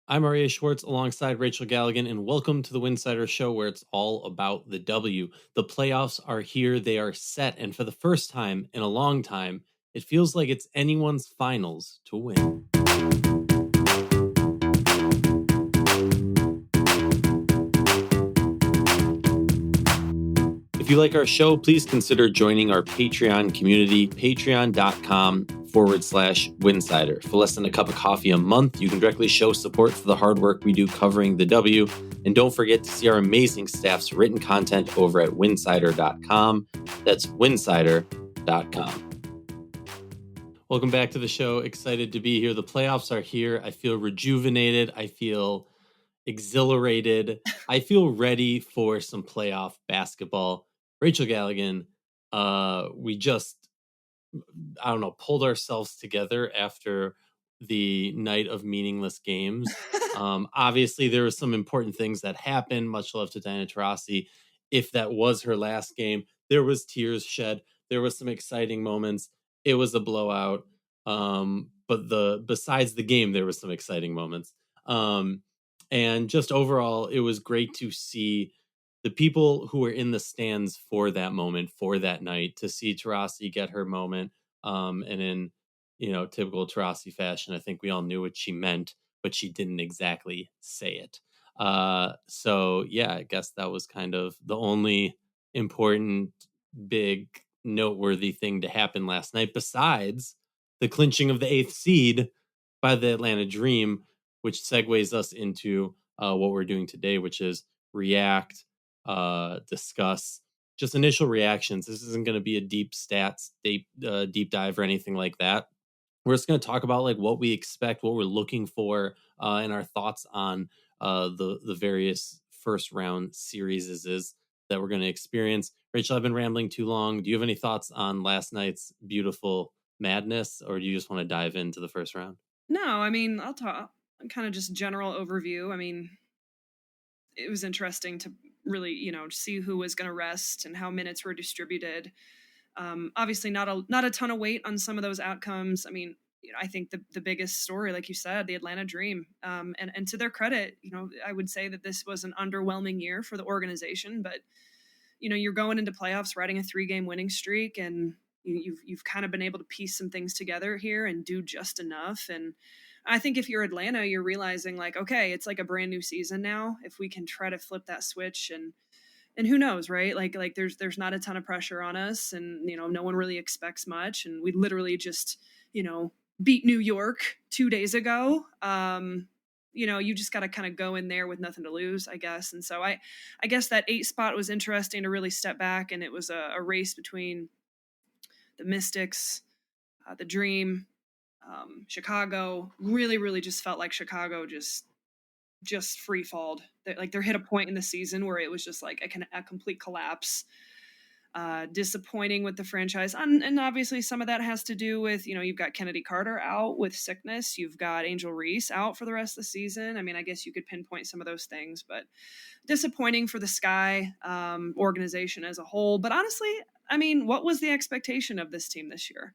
I'm Aria Schwartz alongside Rachel Galligan, and welcome to the Winsidr Show, where it's all about the W. The playoffs are here, they are set, and for the first time in a long time, it feels like it's anyone's finals to win. If you like our show, please consider joining our Patreon community, patreon.com/Winsidr. For less than a cup of coffee a month, you can directly show support for the hard work we do covering the W. And don't forget to see our amazing staff's written content over at winsidr.com. That's winsidr.com. Welcome back to the show. Excited to be here. The playoffs are here. I feel rejuvenated. I feel exhilarated. I feel ready for some playoff basketball. Rachel Galligan, we just, pulled ourselves together after the night of meaningless games. Obviously, there were some important things that happened. Much love to Diana Taurasi. If that was her last game, there was tears shed. There was some exciting moments. It was a blowout. But besides the game, there was some exciting moments. And just overall, it was great to see the people who were in the stands for that moment, for that night, to see Taurasi get her moment. And in, typical Taurasi fashion, I think we all knew what she meant, but she didn't exactly say it. So yeah, I guess that was kind of the only important, big, noteworthy thing to happen last night, besides the clinching of the 8th seed by the Atlanta Dream, which segues us into what we're doing today, which is react, discuss, just initial reactions. This isn't going to be a deep stats, deep dive or anything like that. We're just going to talk about like what we expect, what we're looking for, and our thoughts on the various first round series that we're going to experience. Rachel, I've been rambling too long. Do you have any thoughts on last night's beautiful madness, or do you just want to dive into the first round? No, I mean, I'll talk kind of just general overview. I mean, it was interesting to really, see who was going to rest and how minutes were distributed. Obviously, not a ton of weight on some of those outcomes. I mean, I think the biggest story, like you said, the Atlanta Dream, and to their credit, I would say that this was an underwhelming year for the organization, but you're going into playoffs riding a 3-game winning streak, and you've kind of been able to piece some things together here and do just enough. And I think if you're Atlanta, you're realizing like, okay, it's like a brand new season now. If we can try to flip that switch, and who knows, right? Like there's not a ton of pressure on us, and no one really expects much, and we literally just beat New York 2 days ago. You just got to kind of go in there with nothing to lose, I guess. And so I guess that 8 spot was interesting to really step back, and it was a race between the Mystics, the Dream, Chicago. Really, really just felt like Chicago just free falled. Like there hit a point in the season where it was just like a complete collapse. Disappointing with the franchise, and obviously some of that has to do with you've got Kennedy Carter out with sickness, you've got Angel Reese out for the rest of the season. I mean, I guess you could pinpoint some of those things, but disappointing for the Sky organization as a whole. But honestly, I mean, what was the expectation of this team this year?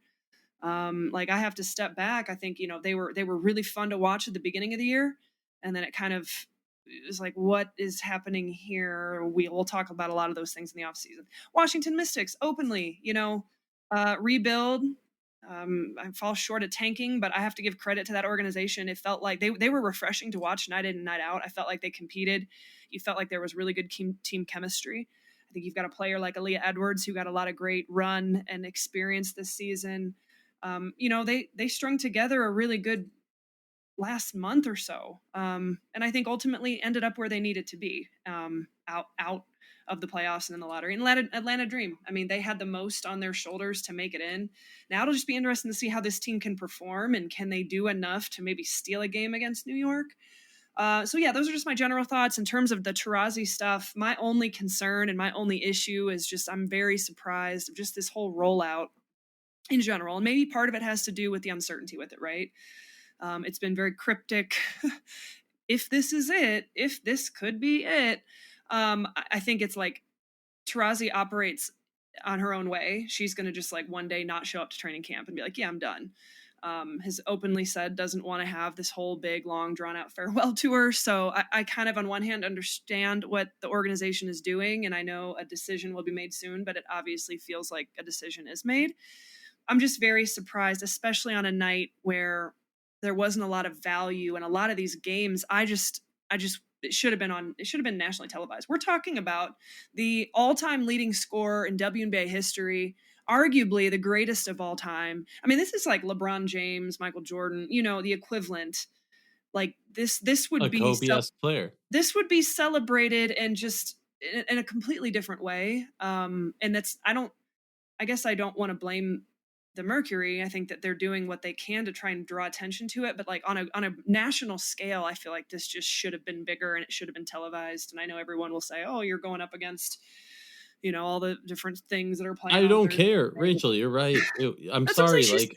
Like I have to step back. I think they were really fun to watch at the beginning of the year, and then it kind of is like, what is happening here? We'll talk about a lot of those things in the offseason. Washington Mystics openly, rebuild. I fall short of tanking, but I have to give credit to that organization. It felt like they were refreshing to watch night in and night out. I felt like they competed. You felt like there was really good team chemistry. I think you've got a player like Aaliyah Edwards who got a lot of great run and experience this season. They strung together a really good last month or so, and I think ultimately ended up where they needed to be, out of the playoffs and in the lottery. And Atlanta Dream, I mean, they had the most on their shoulders to make it in. Now it'll just be interesting to see how this team can perform, and can they do enough to maybe steal a game against New York. So yeah, those are just my general thoughts in terms of the Taurasi stuff. My only concern and my only issue is just I'm very surprised of just this whole rollout in general, and maybe part of it has to do with the uncertainty with it, right? It's been very cryptic. If this is it, if this could be it, I think it's like Taurasi operates on her own way. She's going to just like one day not show up to training camp and be like, yeah, I'm done. has openly said doesn't want to have this whole big, long, drawn-out farewell tour. So I kind of, on one hand, understand what the organization is doing, and I know a decision will be made soon, but it obviously feels like a decision is made. I'm just very surprised, especially on a night where there wasn't a lot of value in a lot of these games. It should have been nationally televised. We're talking about the all-time leading scorer in WNBA history, arguably the greatest of all time. I mean, this is like LeBron James, Michael Jordan, the equivalent. Like this would A be Kobe-esque player. This would be celebrated and just in a completely different way. And I guess I don't want to blame the Mercury. I think that they're doing what they can to try and draw attention to it, but like on a national scale, I feel like this just should have been bigger and it should have been televised. And I know everyone will say, "Oh, you're going up against, all the different things that are playing." I don't care, Rachel. You're right. I'm sorry. Like,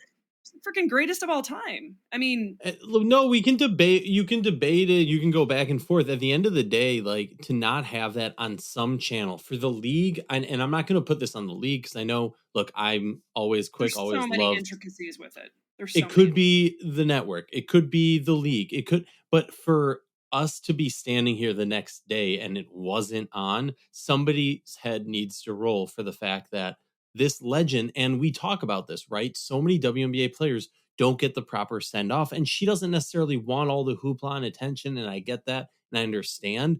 freaking greatest of all time. I mean, no, we can debate. You can debate it. You can go back and forth. At the end of the day, like, to not have that on some channel for the league, and I'm not going to put this on the league because I know. Look, I'm always quick. There's always so many loved. intricacies with it. It could be the network. It could be the league. It could, but for us to be standing here the next day and it wasn't on, somebody's head needs to roll for the fact that this legend, and we talk about this, right? So many WNBA players don't get the proper send off, and she doesn't necessarily want all the hoopla and attention. And I get that and I understand,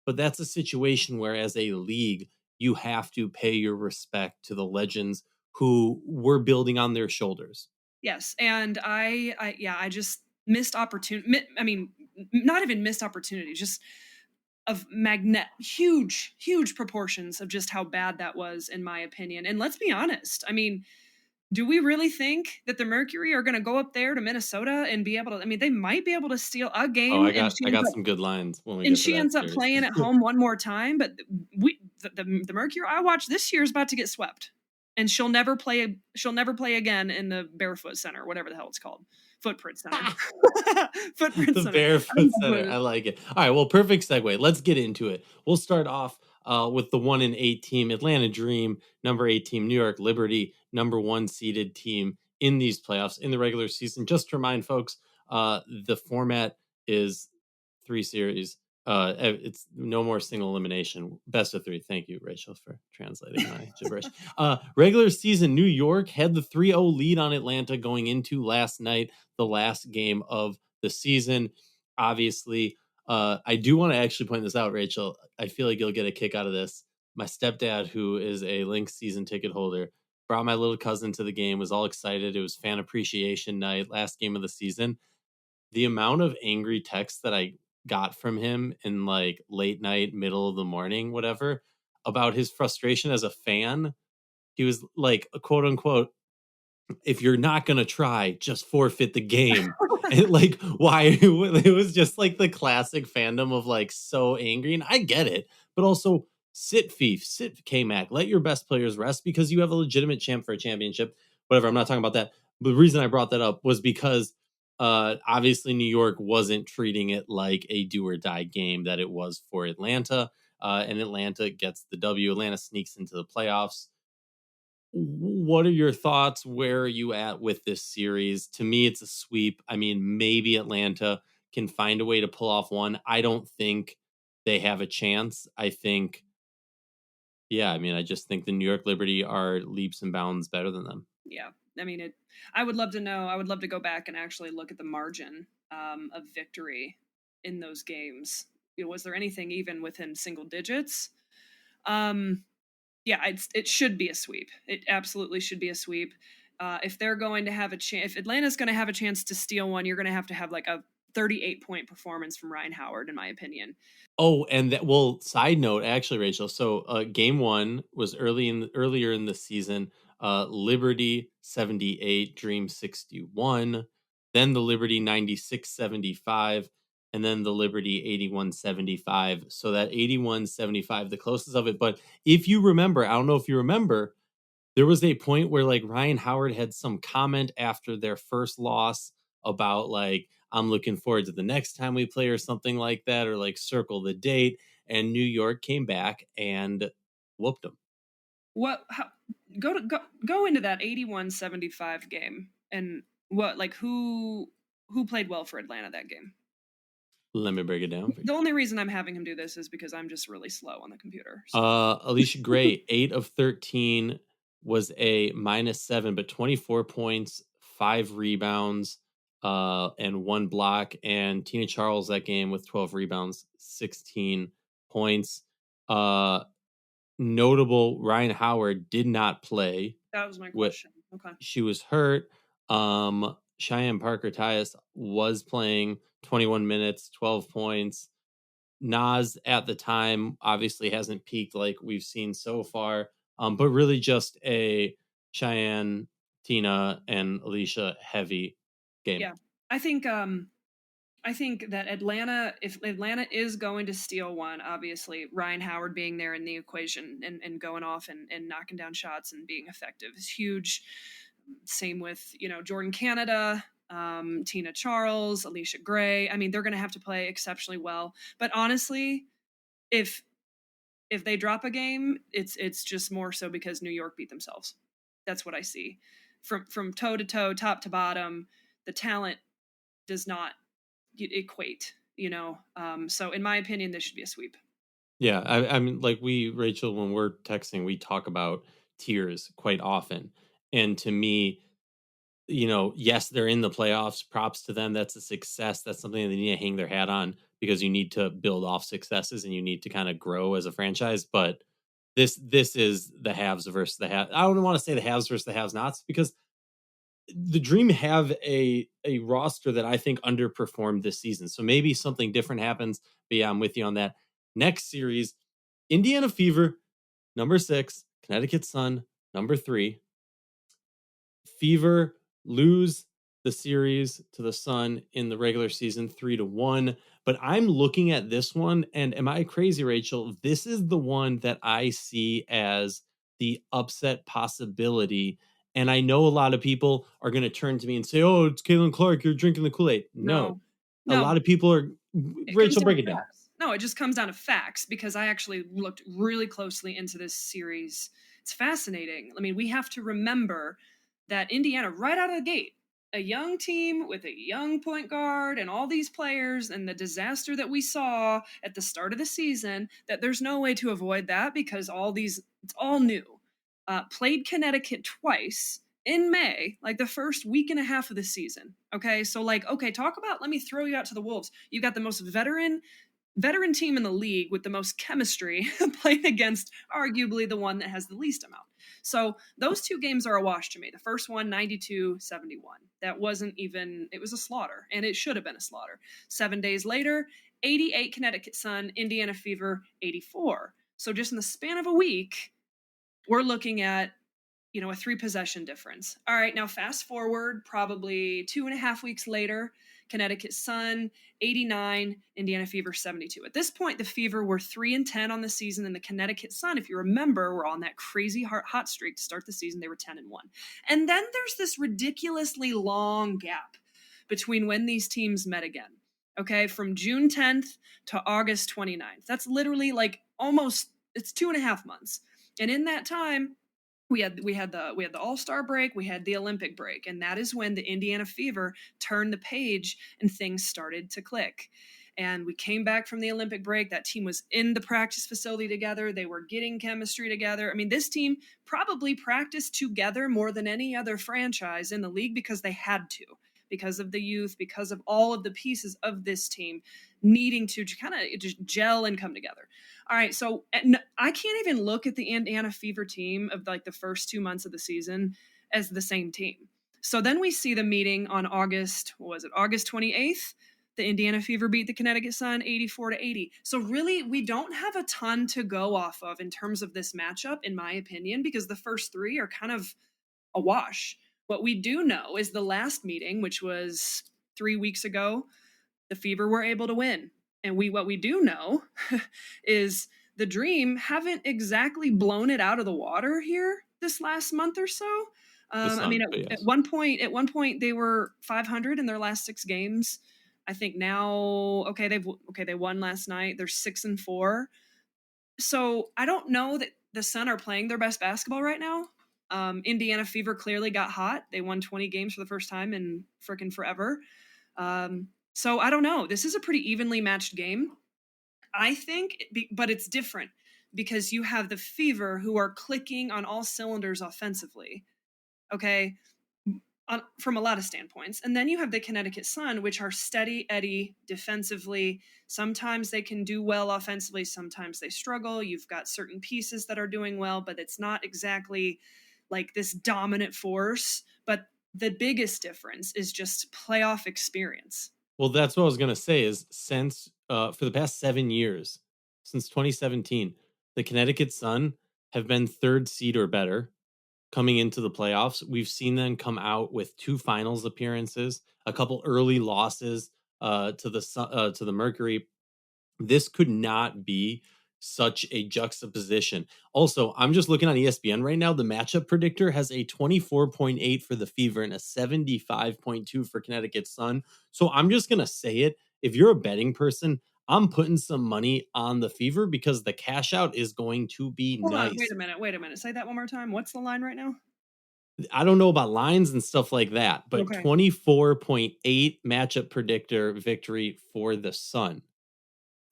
but that's a situation where, as a league, you have to pay your respect to the legends who were building on their shoulders. Yes, and I just missed opportunity. I mean, not even missed opportunity, just of huge proportions of just how bad that was, in my opinion. And let's be honest. I mean, do we really think that the Mercury are going to go up there to Minnesota and be able to? I mean, they might be able to steal a game. Oh, I got some good lines when we get to she that ends up series. playing at home one more time. But the Mercury I watched this year is about to get swept. And she'll never play again in the Barefoot Center, whatever the hell it's called. Footprint Center. Footprint The Center. Barefoot Center. I like it. All right, well, perfect segue. Let's get into it. We'll start off with the 1-8 team, Atlanta Dream, number 8 team, New York Liberty, number 1 seeded team in these playoffs in the regular season. Just to remind folks, the format is 3 series. It's no more single elimination. Best of 3. Thank you, Rachel, for translating my gibberish. Regular season, New York had the 3-0 lead on Atlanta going into last night, the last game of the season. Obviously, I do want to actually point this out, Rachel. I feel like you'll get a kick out of this. My stepdad, who is a Lynx season ticket holder, brought my little cousin to the game, was all excited. It was fan appreciation night, last game of the season. The amount of angry texts that I got from him in like late night, middle of the morning, whatever, about his frustration as a fan. He was like, quote unquote, if you're not going to try, just forfeit the game. And like, why? It was just like the classic fandom of like so angry. And I get it, but also sit Fief, sit K-Mac, let your best players rest because you have a legitimate champ for a championship. Whatever. I'm not talking about that. But the reason I brought that up was because obviously New York wasn't treating it like a do or die game that it was for Atlanta. And Atlanta gets the W. Atlanta sneaks into the playoffs. What are your thoughts? Where are you at with this series? To me, it's a sweep. I mean, maybe Atlanta can find a way to pull off one. I don't think they have a chance. I think, I just think the New York Liberty are leaps and bounds better than them. Yeah. I mean, I would love to know. I would love to go back and actually look at the margin of victory in those games. Was there anything even within single digits? Yeah, it should be a sweep. It absolutely should be a sweep. If they're going to have a chance, if Atlanta's going to have a chance to steal one, you're going to have like a 38-point performance from Ryan Howard, in my opinion. Oh, and side note, actually, Rachel. So, game 1 was earlier in the season. Liberty 78, Dream 61, then the Liberty 96-75, and then the Liberty 81-75. So that 81-75, the closest of it. But if you remember, I don't know if you remember, there was a point where like Ryan Howard had some comment after their first loss about like, I'm looking forward to the next time we play or something like that, or like circle the date. And New York came back and whooped them. Go into that 81-75 game and who played well for Atlanta that game? Let me break it down. The only reason I'm having him do this is because I'm just really slow on the computer. So. Alicia Gray, 8 of 13, was a -7, but 24 points, 5 rebounds, and 1 block. And Tina Charles that game with 12 rebounds, 16 points. Notable, Ryan Howard did not play. That was my question. Okay. She was hurt. Cheyenne Parker Tyus was playing 21 minutes, 12 points. Nas at the time obviously hasn't peaked like we've seen so far, but really just a Cheyenne, Tina, and Alicia heavy game. Yeah, I think that Atlanta, if Atlanta is going to steal one, obviously Ryan Howard being there in the equation and going off and knocking down shots and being effective is huge. Same with, Jordan Canada, Tina Charles, Alicia Gray. I mean, they're going to have to play exceptionally well. But honestly, if they drop a game, it's just more so because New York beat themselves. That's what I see. From toe to toe, top to bottom, the talent does not equate, so in my opinion, this should be a sweep. Yeah, I mean, like Rachel, when we're texting, we talk about tiers quite often. And to me, yes, they're in the playoffs. Props to them. That's a success. That's something that they need to hang their hat on because you need to build off successes and you need to kind of grow as a franchise. But this is the haves versus the have. I don't want to say the haves versus the have-nots because the Dream have a roster that I think underperformed this season. So maybe something different happens. But yeah, I'm with you on that. Next series, Indiana Fever, number 6, Connecticut Sun, number 3. Fever lose the series to the Sun in the regular season 3-1. But I'm looking at this one, and am I crazy, Rachel? This is the one that I see as the upset possibility. And I know a lot of people are going to turn to me and say, "Oh, it's Caitlin Clark. You're drinking the Kool-Aid." No. A lot of people are. Rachel, break it down. No, it just comes down to facts because I actually looked really closely into this series. It's fascinating. I mean, we have to remember that Indiana, right out of the gate, a young team with a young point guard and all these players and the disaster that we saw at the start of the season, that there's no way to avoid that because it's all new. Played Connecticut twice in May, like the first week and a half of the season. Okay, so talk about, let me throw you out to the Wolves. You got the most veteran team in the league with the most chemistry playing against arguably the one that has the least amount. So those two games are a wash to me. The first one, 92-71. That wasn't even, it was a slaughter, and it should have been a slaughter. 7 days later, 88 Connecticut Sun, Indiana Fever, 84. So just in the span of a week, we're looking at, a 3-possession difference. All right, now fast forward probably 2.5 weeks later, Connecticut Sun, 89, Indiana Fever, 72. At this point, the Fever were 3-10 on the season, and the Connecticut Sun, if you remember, were on that crazy hot streak to start the season. They were 10-1. And then there's this ridiculously long gap between when these teams met again. Okay, from June 10th to August 29th. That's literally it's 2.5 months. And in that time, we had the All-Star break, we had the Olympic break, and that is when the Indiana Fever turned the page and things started to click. And we came back from the Olympic break. That team was in the practice facility together. They were getting chemistry together. I mean, this team probably practiced together more than any other franchise in the league because they had to, because of the youth, because of all of the pieces of this team needing to kind of just gel and come together. All right, so I can't even look at the Indiana Fever team of the first 2 months of the season as the same team. So then we see the meeting on August 28th. The Indiana Fever beat the Connecticut Sun 84-80. So really, we don't have a ton to go off of in terms of this matchup, in my opinion, because the first 3 are kind of a wash. What we do know is the last meeting, which was 3 weeks ago, the Fever were able to win. And what we do know is the Dream haven't exactly blown it out of the water here this last month or so. At one point they were 500 in their last 6 games. I think now, they won last night. They're 6-4. So I don't know that the Sun are playing their best basketball right now. Indiana Fever clearly got hot. They won 20 games for the first time in frickin' forever. So I don't know. This is a pretty evenly matched game, I think, but it's different because you have the Fever who are clicking on all cylinders offensively. Okay. From a lot of standpoints. And then you have the Connecticut Sun, which are steady Eddie defensively. Sometimes they can do well offensively. Sometimes they struggle. You've got certain pieces that are doing well, but it's not exactly like this dominant force. But the biggest difference is just playoff experience. Well, that's what I was going to say is since for the past 7 years, since 2017, the Connecticut Sun have been third seed or better coming into the playoffs. We've seen them come out with 2 finals appearances, a couple early losses to the Mercury. This could not be such a juxtaposition. Also, I'm just looking on ESPN right now. The matchup predictor has a 24.8 for the Fever and a 75.2 for Connecticut Sun. So I'm just going to say it. If you're a betting person, I'm putting some money on the Fever because the cash out is going to be Hold nice. on, wait a minute. Say that one more time. What's the line right now? I don't know about lines and stuff like that, but Okay. 24.8 matchup predictor victory for the Sun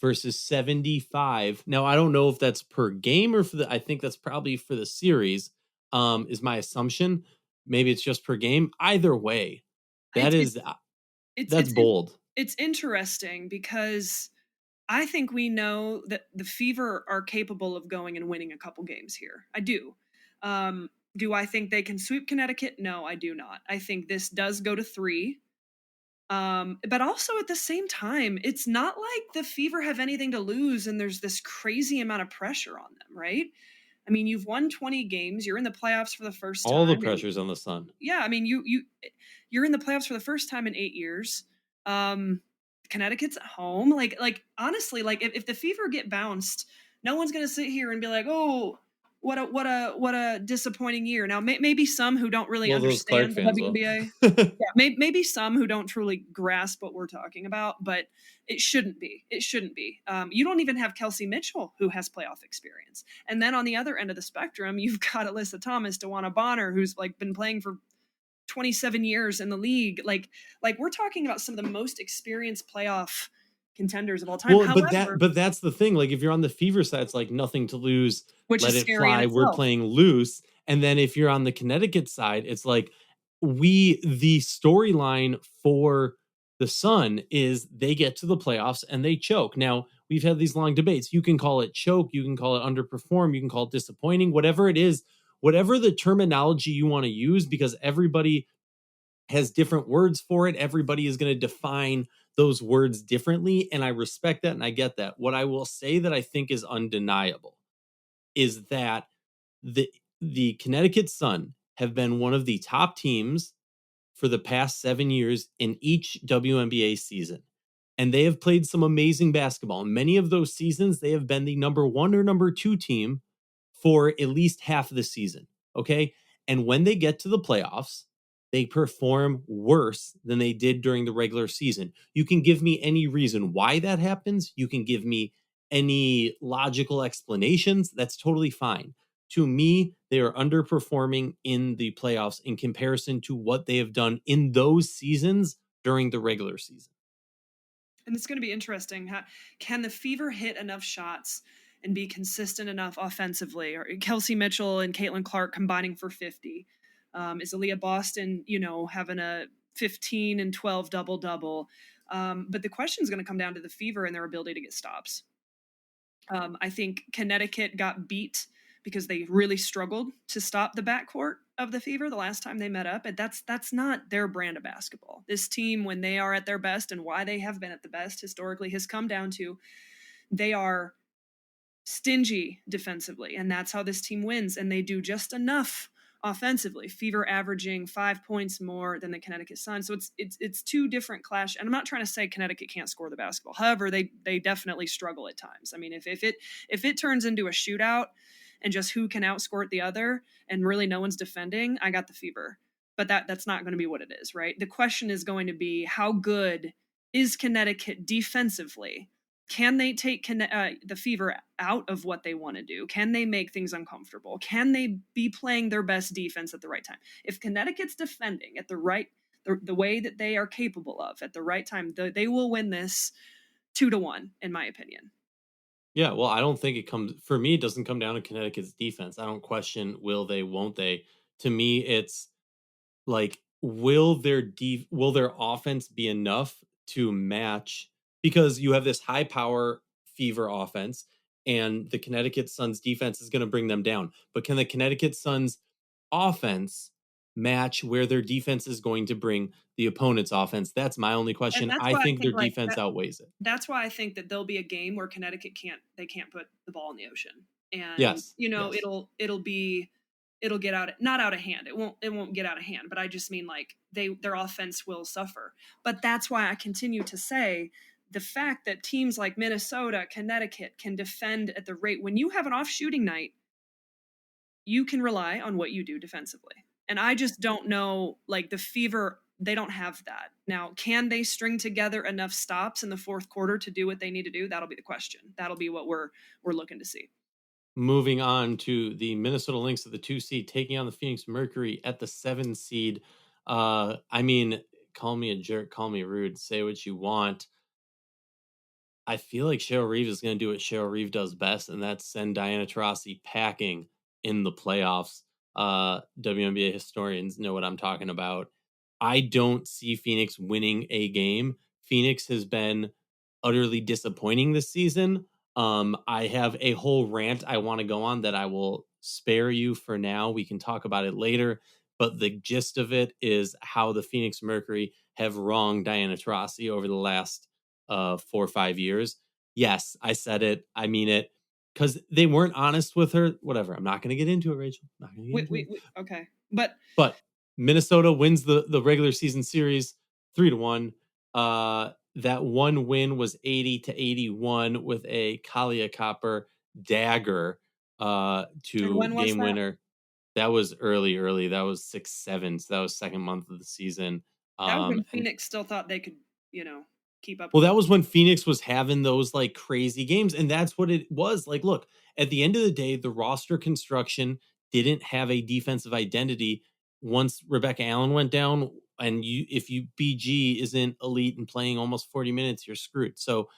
versus 75. Now, I don't know if that's per game or I think that's probably for the series, is my assumption. Maybe it's just per game. Either way, that's bold. It's interesting because I think we know that the Fever are capable of going and winning a couple games here. I do. Do I think they can sweep Connecticut? No, I do not. I think this does go to 3. But also at the same time, it's not like the Fever have anything to lose and there's this crazy amount of pressure on them, right? I mean, you've won 20 games. You're in the playoffs for the first time. All the pressure's on the Sun. Yeah, I mean, you're in the playoffs for the first time in 8 years. Connecticut's at home. Like honestly, like if the Fever get bounced, no one's gonna sit here and be like, oh, what a disappointing year. Now, maybe some who don't really understand the WNBA, maybe some who don't truly grasp what we're talking about, but it shouldn't be. It shouldn't be. You don't even have Kelsey Mitchell, who has playoff experience, and then on the other end of the spectrum, you've got Alyssa Thomas, DeWanna Bonner, who's like been playing for 27 years in the league. Like we're talking about some of the most experienced playoff contenders of all time. Well, however, but that's the thing. Like if you're on the Fever side, it's like nothing to lose. Which let is it fly. We're playing loose. And then if you're on the Connecticut side, it's like the storyline for the Sun is they get to the playoffs and they choke. Now, we've had these long debates. You can call it choke. You can call it underperform. You can call it disappointing, whatever it is, whatever the terminology you want to use, because everybody has different words for it. Everybody is going to define those words differently. And I respect that and I get that. What I will say that I think is undeniable is that the Connecticut Sun have been one of the top teams for the past 7 years in each WNBA season. And they have played some amazing basketball. In many of those seasons, they have been the number 1 or number 2 team for at least half of the season. Okay. And when they get to the playoffs, they perform worse than they did during the regular season. You can give me any reason why that happens. You can give me any logical explanations. That's totally fine. To me, they are underperforming in the playoffs in comparison to what they have done in those seasons during the regular season. And it's going to be interesting. Can the Fever hit enough shots and be consistent enough offensively? Or Kelsey Mitchell and Caitlin Clark combining for 50? Is Aaliyah Boston, having a 15 and 12 double-double? But the question is going to come down to the Fever and their ability to get stops. I think Connecticut got beat because they really struggled to stop the backcourt of the Fever the last time they met up. And that's not their brand of basketball. This team, when they are at their best, and why they have been at the best historically, has come down to they are stingy defensively. And that's how this team wins. And they do just enough offensively. Fever averaging 5 points more than the Connecticut Sun. So it's two different clash. And I'm not trying to say Connecticut can't score the basketball. However, they definitely struggle at times. I mean, if it turns into a shootout and just who can outscore the other and really no one's defending, I got the Fever. But that's not going to be what it is, right? The question is going to be, how good is Connecticut defensively Can they take the Fever out of what they want to do? Can they make things uncomfortable? Can they be playing their best defense at the right time? If Connecticut's defending at the way that they are capable of at the right time, they will win this 2-1, in my opinion. Yeah, well, I don't think it doesn't come down to Connecticut's defense. I don't question will they, won't they. To me, it's like, will their offense be enough to match, because you have this high power Fever offense and the Connecticut Suns defense is going to bring them down. But can the Connecticut Suns offense match where their defense is going to bring the opponent's offense? That's my only And question. that's I why I think their think like defense outweighs it. that's why I think that there'll be a game where Connecticut can't put the ball in the ocean. And Yes. Yes. it'll get not out of hand. It won't get out of hand, but I just mean like their offense will suffer. But that's why I continue to say the fact that teams like Minnesota, Connecticut can defend at the rate, when you have an off shooting night, you can rely on what you do defensively. And I just don't know, like the Fever, they don't have that. Now, can they string together enough stops in the fourth quarter to do what they need to do? That'll be the question. That'll be what we're looking to see. Moving on to the Minnesota Lynx at the 2 seed, taking on the Phoenix Mercury at the 7 seed. I mean, call me a jerk, call me rude, say what you want. I feel like Cheryl Reeve is going to do what Cheryl Reeve does best, and that's send Diana Taurasi packing in the playoffs. WNBA historians know what I'm talking about. I don't see Phoenix winning a game. Phoenix has been utterly disappointing this season. I have a whole rant I want to go on that I will spare you for now. We can talk about it later. But the gist of it is how the Phoenix Mercury have wronged Diana Taurasi over the last 4 or 5 years. Yes, I said it. I mean it. Because they weren't honest with her. Whatever. I'm not going to get into it, Rachel. Not going to get into it. Okay. But Minnesota wins the regular season series 3-1. That one win was 80-81 with a Kalia Copper dagger to game winner. That was early. That was 6-7. So that was second month of the season. That was when Phoenix still thought they could, keep up. Well, that was when Phoenix was having those like crazy games. And that's what it was. Like, look, at the end of the day, the roster construction didn't have a defensive identity. Once Rebecca Allen went down, and if BG isn't elite and playing almost 40 minutes, you're screwed. So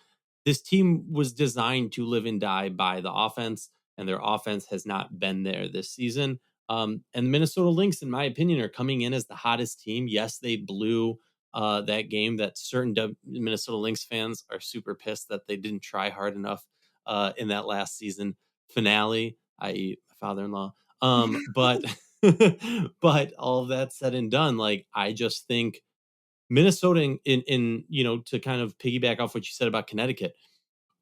this team was designed to live and die by the offense, and their offense has not been there this season. And the Minnesota Lynx, in my opinion, are coming in as the hottest team. Yes, they blew that game. That certain Minnesota Lynx fans are super pissed that they didn't try hard enough in that last season finale, i.e. my father-in-law. But but all of that said and done, like I just think Minnesota in to kind of piggyback off what you said about Connecticut,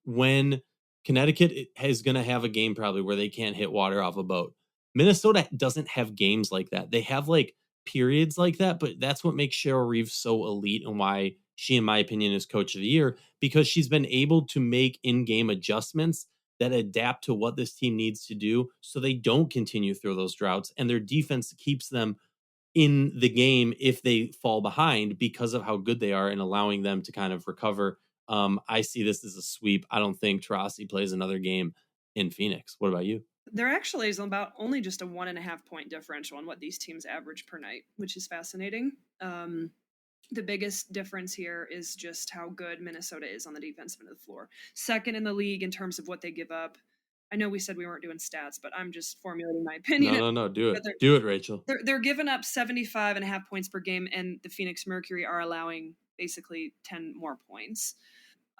when Connecticut is going to have a game probably where they can't hit water off a boat. Minnesota doesn't have games like that. They have like periods like that, but that's what makes Cheryl Reeve so elite and why she, in my opinion, is coach of the year, because she's been able to make in-game adjustments that adapt to what this team needs to do so they don't continue through those droughts, and their defense keeps them in the game if they fall behind because of how good they are and allowing them to kind of recover. I see this as a sweep. I don't think Taurasi plays another game in Phoenix. What about you? There actually is about only just a 1.5 point differential on what these teams average per night, which is fascinating. The biggest difference here is just how good Minnesota is on the defensive end of the floor. Second in the league in terms of what they give up. I know we said we weren't doing stats, but I'm just formulating my opinion. No, do it. Do it, Rachel. They're giving up 75.5 points per game, and the Phoenix Mercury are allowing basically 10 more points.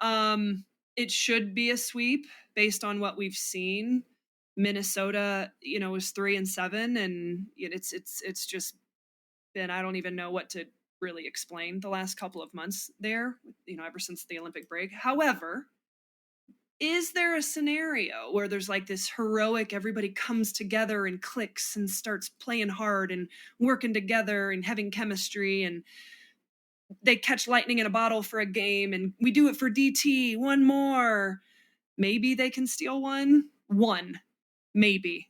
It should be a sweep based on what we've seen. Minnesota, is 3-7, and it's just been, I don't even know what to really explain the last couple of months there, ever since the Olympic break. However, is there a scenario where there's like this heroic, everybody comes together and clicks and starts playing hard and working together and having chemistry, and they catch lightning in a bottle for a game, and we do it for DT, one more. Maybe they can steal one. Maybe.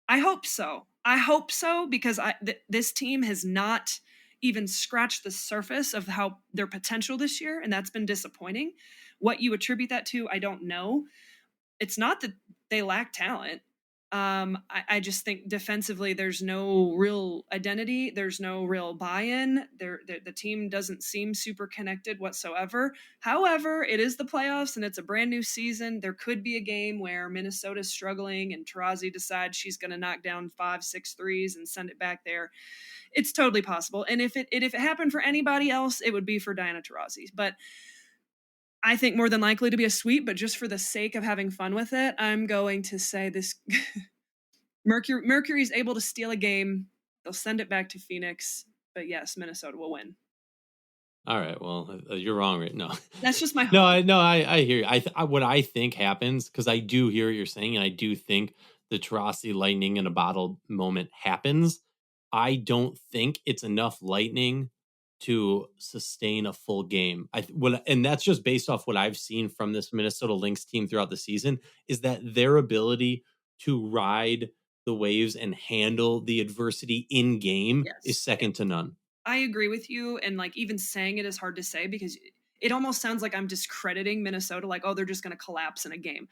I hope so. Because this team has not even scratched the surface of how their potential this year, and that's been disappointing. What you attribute that to, I don't know. It's not that they lack talent. I just think defensively, there's no real identity. There's no real buy-in. The team doesn't seem super connected whatsoever. However, it is the playoffs and it's a brand new season. There could be a game where Minnesota's struggling and Taurasi decides she's going to knock down 5-6 threes and send it back there. It's totally possible. And if it happened for anybody else, it would be for Diana Taurasi. But I think more than likely to be a sweep, but just for the sake of having fun with it, I'm going to say this Mercury's able to steal a game. They'll send it back to Phoenix, but yes, Minnesota will win. All right, well, you're wrong, right? No, that's just my hope. I hear you. What I think happens, because I do hear what you're saying, and I do think the Taurasi lightning in a bottle moment happens. I don't think it's enough lightning to sustain a full game. And that's just based off what I've seen from this Minnesota Lynx team throughout the season, is that their ability to ride the waves and handle the adversity in game is second to none. I agree with you. And like, even saying it is hard to say because it almost sounds like I'm discrediting Minnesota, like, oh, they're just going to collapse in a game.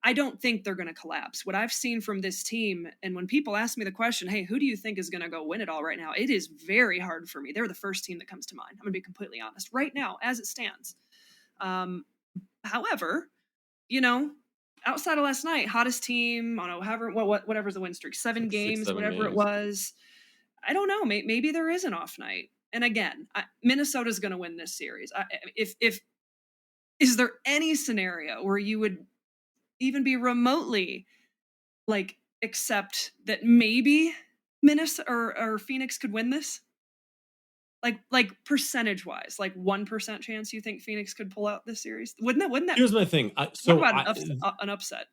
I don't think they're going to collapse. What I've seen from this team, and when people ask me the question, hey, who do you think is going to go win it all right now? It is very hard for me. They're the first team that comes to mind. I'm going to be completely honest right now as it stands. However, outside of last night, hottest team, I don't know, whatever's the win streak, 7 games, whatever games. It was. I don't know. Maybe there is an off night. And again, Minnesota's going to win this series. Is there any scenario where you would even be remotely like accept that maybe Minnesota or Phoenix could win this? Like percentage wise, like 1% chance you think Phoenix could pull out this series? Wouldn't that? Here's my thing. So what about an upset?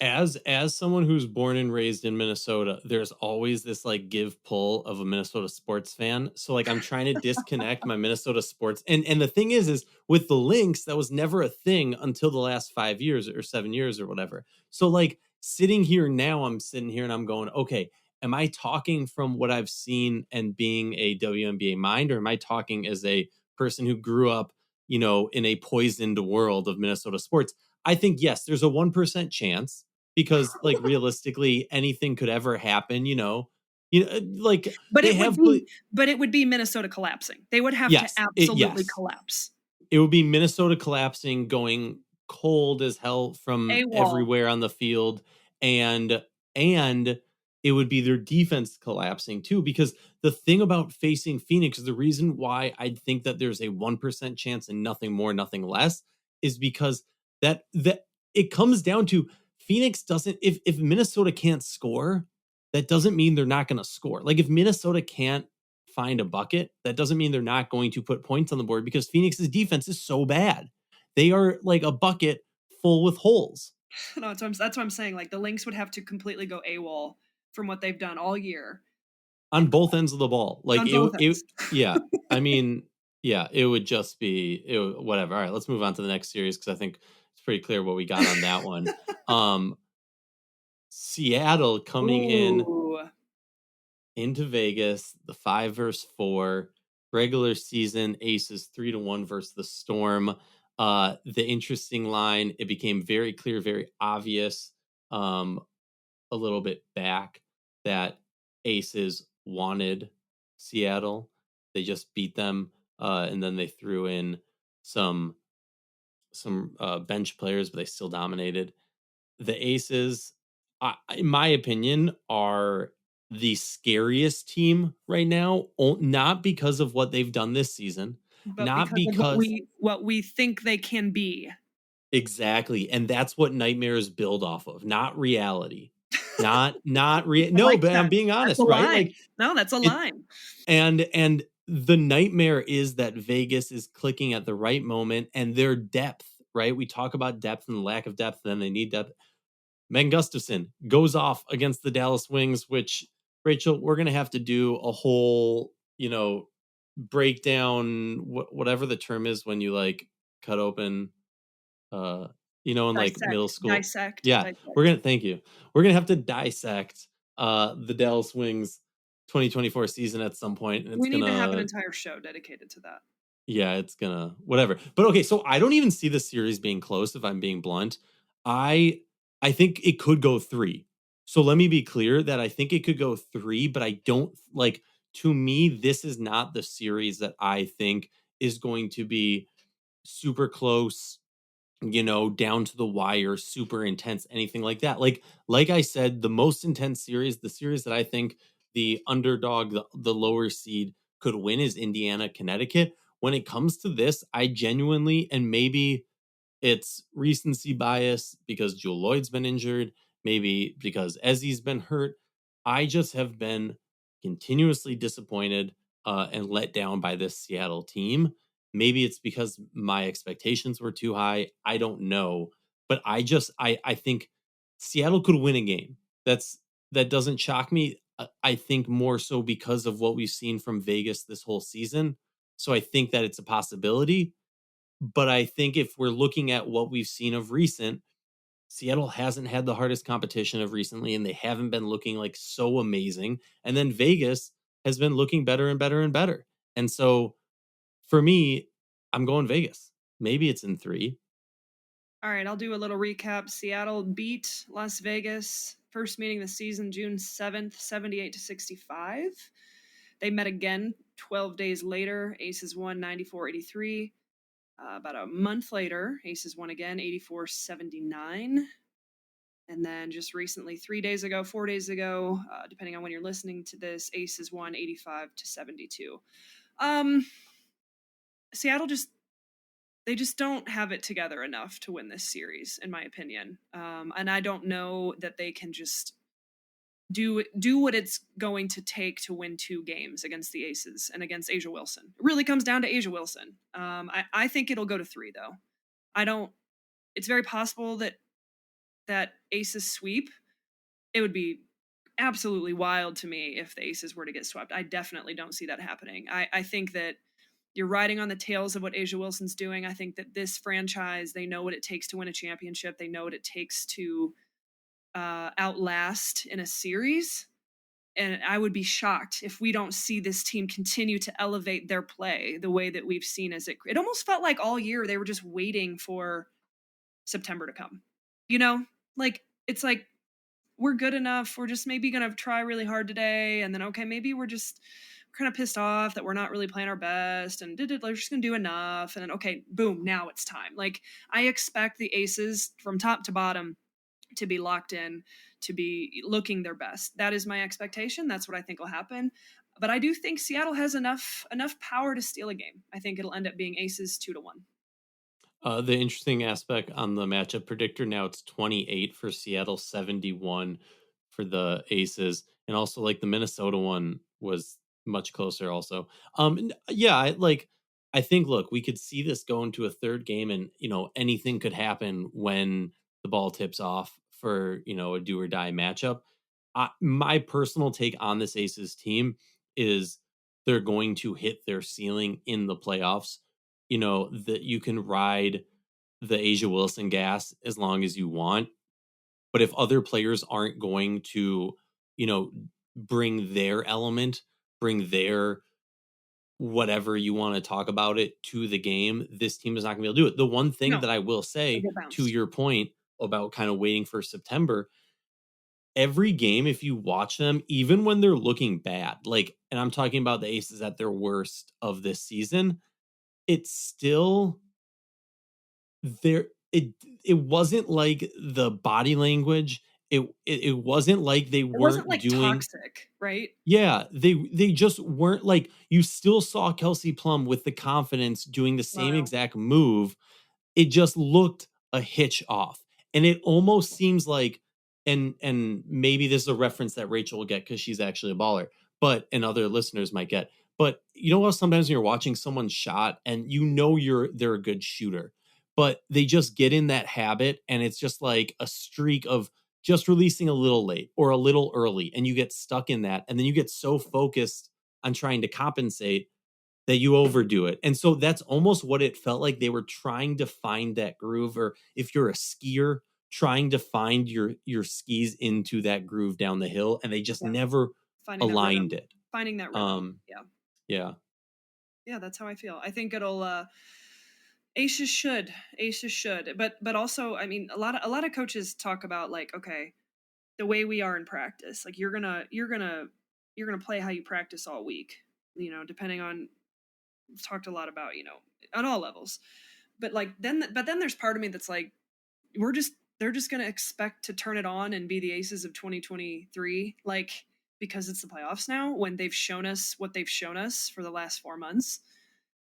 As someone who's born and raised in Minnesota, there's always this like give pull of a Minnesota sports fan. So like I'm trying to disconnect my Minnesota sports. And the thing is with the Lynx, that was never a thing until the last 5 years or 7 years or whatever. So like sitting here now, I'm sitting here and I'm going, okay, am I talking from what I've seen and being a WNBA mind, or am I talking as a person who grew up, in a poisoned world of Minnesota sports? I think, yes, there's a 1% chance because, like, realistically, anything could ever happen, like, but it would be Minnesota collapsing. They would have to absolutely collapse. It would be Minnesota collapsing, going cold as hell from everywhere on the field. And it would be their defense collapsing too, because the thing about facing Phoenix, the reason why I think that there's a 1% chance and nothing more, nothing less, is because that it comes down to Phoenix doesn't, if Minnesota can't score, that doesn't mean they're not going to score. Like if Minnesota can't find a bucket, that doesn't mean they're not going to put points on the board, because Phoenix's defense is so bad. They are like a bucket full with holes. No, that's what I'm saying. Like the Lynx would have to completely go AWOL from what they've done all year. On both ends of the ball. Like yeah. I mean, yeah, it would just be whatever. All right, let's move on to the next series, because I think it's pretty clear what we got on that one. Seattle coming into Vegas, the 5 versus 4 regular season Aces 3-1 versus the Storm. The interesting line, it became very clear, very obvious a little bit back that Aces wanted Seattle. They just beat them, and then they threw in some bench players, but they still dominated. The Aces, in my opinion, are the scariest team right now, not because of what they've done this seseason, but not because what we think they can be. Exactly, and that's what nightmares build off of, not reality. No, like but I'm being honest, right? Like, no, that's a line. And the nightmare is that Vegas is clicking at the right moment, and their depth, right? We talk about depth and lack of depth, and then they need depth. Megan Gustafson goes off against the Dallas Wings, which, Rachel, we're going to have to do a whole, breakdown, whatever the term is when you like cut open, in like middle school. Dissect. Yeah. Thank you. We're going to have to dissect the Dallas Wings 2024 season at some point, and it's We need to have an gonna, entire show dedicated to that. yeah, it's gonna whatever. But okay, so I don't even see the series being close. If I'm being blunt, I I think it could go 3. So let me be clear that I think it could go 3, but I don't like. To me, this is not the series that I think is going to be super close, down to the wire, super intense, anything like that. Like I said, the most intense series, the series that I think the underdog, the lower seed could win is Indiana, Connecticut. When it comes to this, I genuinely, and maybe it's recency bias because Jewel Lloyd's been injured, maybe because Ezzy's been hurt. I just have been continuously disappointed and let down by this Seattle team. Maybe it's because my expectations were too high. I don't know, but I think Seattle could win a game. That doesn't shock me. I think more so because of what we've seen from Vegas this whole season. So I think that it's a possibility, but I think if we're looking at what we've seen of recent, Seattle hasn't had the hardest competition of recently, and they haven't been looking like so amazing. And then Vegas has been looking better and better and better. And so for me, I'm going Vegas. Maybe it's in 3. All right, I'll do a little recap. Seattle beat Las Vegas first meeting this season, June 7th, 78-65. They met again 12 days later. Aces won 94-83. About a month later, Aces won again 84-79. And then just recently, 4 days ago, depending on when you're listening to this, Aces won 85-72. Seattle they just don't have it together enough to win this series, in my opinion. And I don't know that they can just do what it's going to take to win 2 games against the Aces and against Asia Wilson. It really comes down to Asia Wilson. I think it'll go to 3, though. It's very possible that Aces sweep. It would be absolutely wild to me if the Aces were to get swept. I definitely don't see that happening. I think that you're riding on the tails of what Asia Wilson's doing. I think that this franchise, they know what it takes to win a championship. They know what it takes to outlast in a series. And I would be shocked if we don't see this team continue to elevate their play the way that we've seen it almost felt like all year they were just waiting for September to come. It's like we're good enough. We're just maybe going to try really hard today. And then, okay, maybe we're kind of pissed off that we're not really playing our best and we're just going to do enough. And then, okay, boom, now it's time. Like, I expect the Aces from top to bottom to be locked in, to be looking their best. That is my expectation. That's what I think will happen. But I do think Seattle has enough power to steal a game. I think it'll end up being Aces 2-1. The interesting aspect on the matchup predictor now, it's 28 for Seattle, 71 for the Aces, and also like the Minnesota one was much closer also. Yeah, I think, look, we could see this go into a third game, and anything could happen when the ball tips off for a do or die matchup. My personal take on this Aces team is they're going to hit their ceiling in the playoffs. That you can ride the Asia Wilson gas as long as you want. But if other players aren't going to, bring their element, bring their whatever you want to talk about it to the game, this team is not going to be able to do it. The one thing No, that I will say to bounced. your point about kind of waiting for September, every game, if you watch them, even when they're looking bad, and I'm talking about the Aces at their worst of this season, it's still there. It wasn't like the body language. It wasn't like they It wasn't weren't like doing. toxic, right? Yeah, they just weren't like, you still saw Kelsey Plum with the confidence doing the same Wow. exact move. It just looked a hitch off. And it almost seems like, and maybe this is a reference that Rachel will get because she's actually a baller, and other listeners might get. But sometimes when you're watching someone's shot and they're a good shooter, but they just get in that habit and it's just like a streak of just releasing a little late or a little early, and you get stuck in that, and then you get so focused on trying to compensate that you overdo it. And so that's almost what it felt like. They were trying to find that groove, or if you're a skier, trying to find your skis into that groove down the hill, and they just Yeah. never aligned it. Finding that rhythm. Yeah. Yeah, that's how I feel. I think it'll Aces should, but also, I mean, a lot of coaches talk about like, okay, the way we are in practice, like you're gonna play how you practice all week, depending on. We've talked a lot about, on all levels, but then there's part of me that's like, they're just gonna expect to turn it on and be the Aces of 2023, like, because it's the playoffs now, when they've shown us what they've shown us for the last 4 months.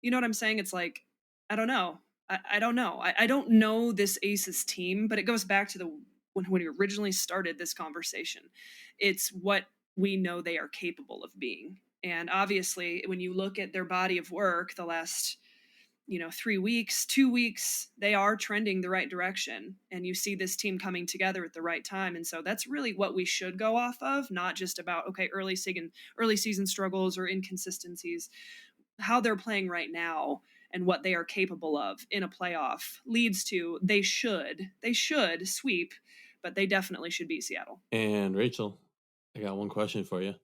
You know what I'm saying? It's like, I don't know. I don't know. I don't know this Aces team, but it goes back to when we originally started this conversation. It's what we know they are capable of being. And obviously, when you look at their body of work the last, 3 weeks, 2 weeks, they are trending the right direction. And you see this team coming together at the right time. And so that's really what we should go off of, not just about, okay, early season struggles or inconsistencies. How they're playing right now and what they are capable of in a playoff leads to they should sweep, but they definitely should beat Seattle. And Rachel, I got one question for you.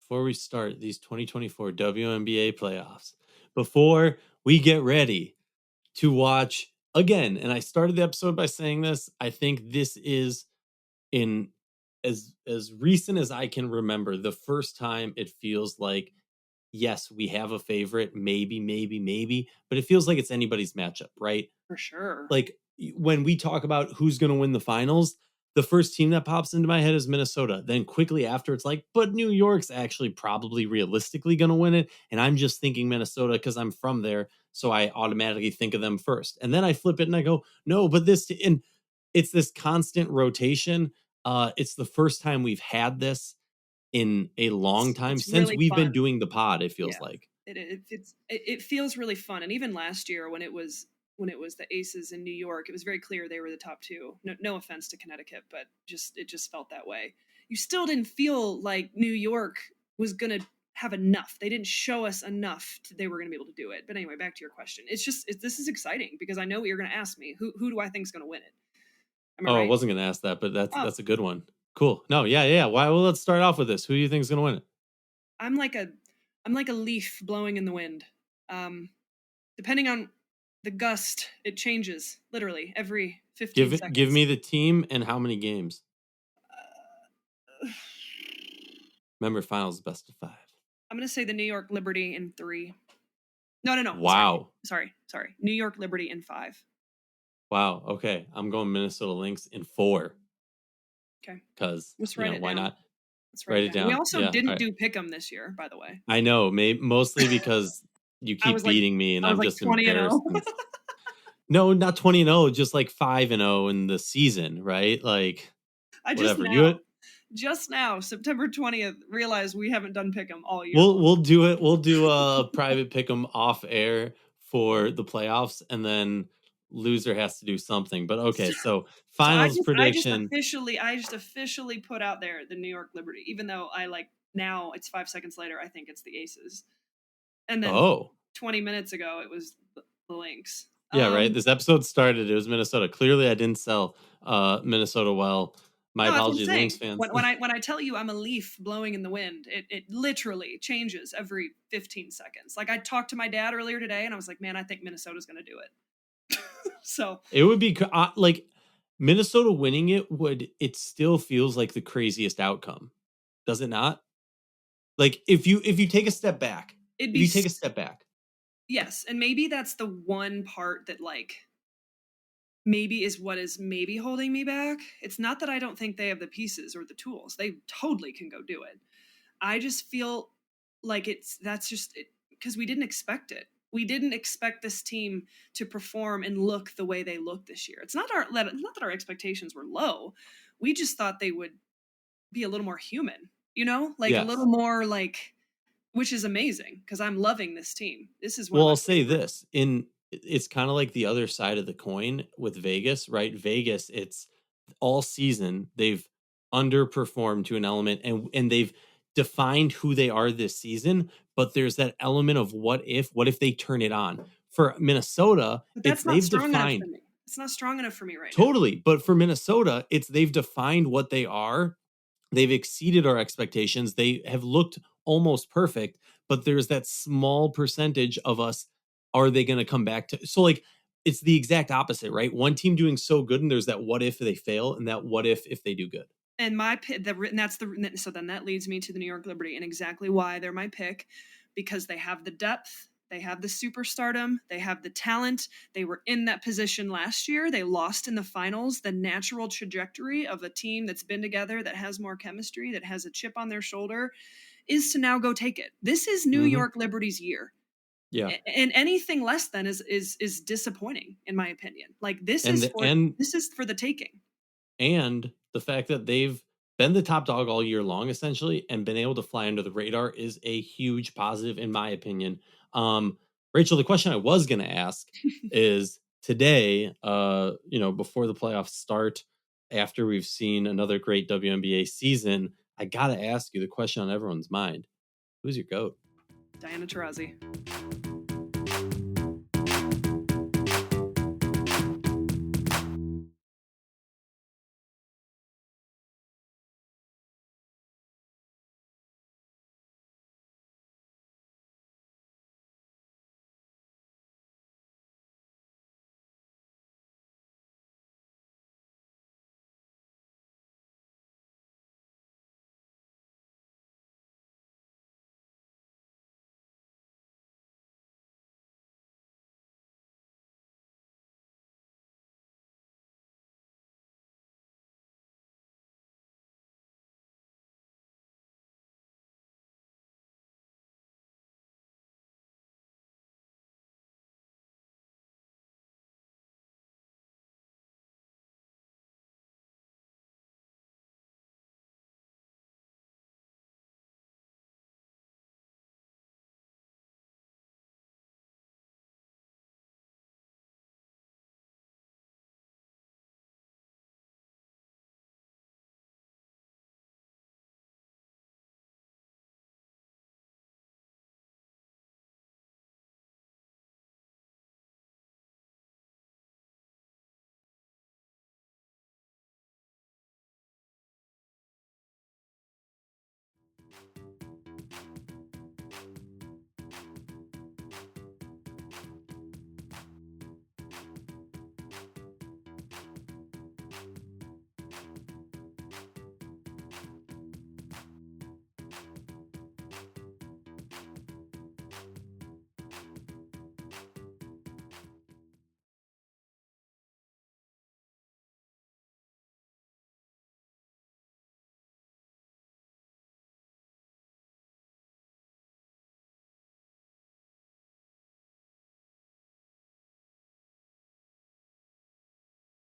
Before we start these 2024 WNBA playoffs, before we get ready to watch again, and I started the episode by saying this, I think this is in as recent as I can remember, the first time it feels like, yes, we have a favorite, maybe, but it feels like it's anybody's matchup, right? For sure. Like when we talk about who's going to win the finals, the first team that pops into my head is Minnesota. Then quickly after, it's like, but New York's actually probably realistically going to win it. And I'm just thinking Minnesota because I'm from there. So I automatically think of them first. And then I flip it and I go, no, but and it's this constant rotation. It's the first time we've had this in a long time since really we've fun. been doing the pod, it feels like. It feels really fun. And even last year when it was the Aces in New York, it was very clear they were the top two. No offense to Connecticut, but it just felt that way. You still didn't feel like New York was going to have enough. They didn't show us enough they were going to be able to do it. But anyway, back to your question. This is exciting because I know what you're going to ask me. Who do I think is going to win it? Right? I wasn't going to ask that, but that's a good one. Cool. No, yeah. Why? Well, let's start off with this. Who do you think is going to win it? I'm like a leaf blowing in the wind. Depending on the gust, it changes literally every 15 seconds. Give me the team and how many games. Remember, finals best of 5. I'm going to say the New York Liberty in 3. No. Wow. Sorry. New York Liberty in 5. Wow. Okay. I'm going Minnesota Lynx in 4. Okay. Because why not? Let's write it down. We also didn't do Pick'em this year, by the way. I know, mostly because you keep beating me, and I'm just embarrassed. No, not 20-0, just like 5-0 in the season, right? Like, just now, September 20th, realized we haven't done Pick'em all year. We'll do it. We'll do a private Pick'em off air for the playoffs, and then loser has to do something. But okay, so finals prediction. I just officially put out there the New York Liberty, even though now it's 5 seconds later, I think it's the Aces. And then 20 minutes ago, it was the Lynx. Yeah, right. This episode started, it was Minnesota. Clearly, I didn't sell Minnesota well. My apologies, Lynx fans. When I tell you I'm a leaf blowing in the wind, it literally changes every 15 seconds. Like I talked to my dad earlier today, and I was like, man, I think Minnesota's going to do it. So it would be like Minnesota winning it still feels like the craziest outcome. Does it not? Like if you take a step back, yes. And maybe that's the one part that maybe is what is maybe holding me back. It's not that I don't think they have the pieces or the tools. They totally can go do it. I just feel like that's just it because we didn't expect it. We didn't expect this team to perform and look the way they look this year. It's not that our expectations were low. We just thought they would be a little more human, a little more which is amazing because I'm loving this team. This is I'll say this it's kind of like the other side of the coin with Vegas, right? Vegas, it's all season they've underperformed to an element and they've defined who they are this season, but there's that element of what if they turn it on. For Minnesota, they've defined. It's not strong enough for me right now. Totally, but for Minnesota, they've defined what they are They've exceeded our expectations. They have looked almost perfect, but there's that small percentage of us. Are they going to come back to? So like, it's the exact opposite, right? One team doing so good, and there's that what if they fail, and that what if they do good. And my pick, and that's the so then that leads me to the New York Liberty, and exactly why they're my pick, because they have the depth, they have the superstardom, they have the talent. They were in that position last year. They lost in the finals. The natural trajectory of a team that's been together, that has more chemistry, that has a chip on their shoulder, is to now go take it. This is New York Liberty's year. Yeah. And anything less than is disappointing, in my opinion. Like this is for the taking. And the fact that they've been the top dog all year long, essentially, and been able to fly under the radar is a huge positive, in my opinion. Rachel, the question I was going to ask is today, before the playoffs start, after we've seen another great WNBA season, I got to ask you the question on everyone's mind. Who's your GOAT? Diana Taurasi.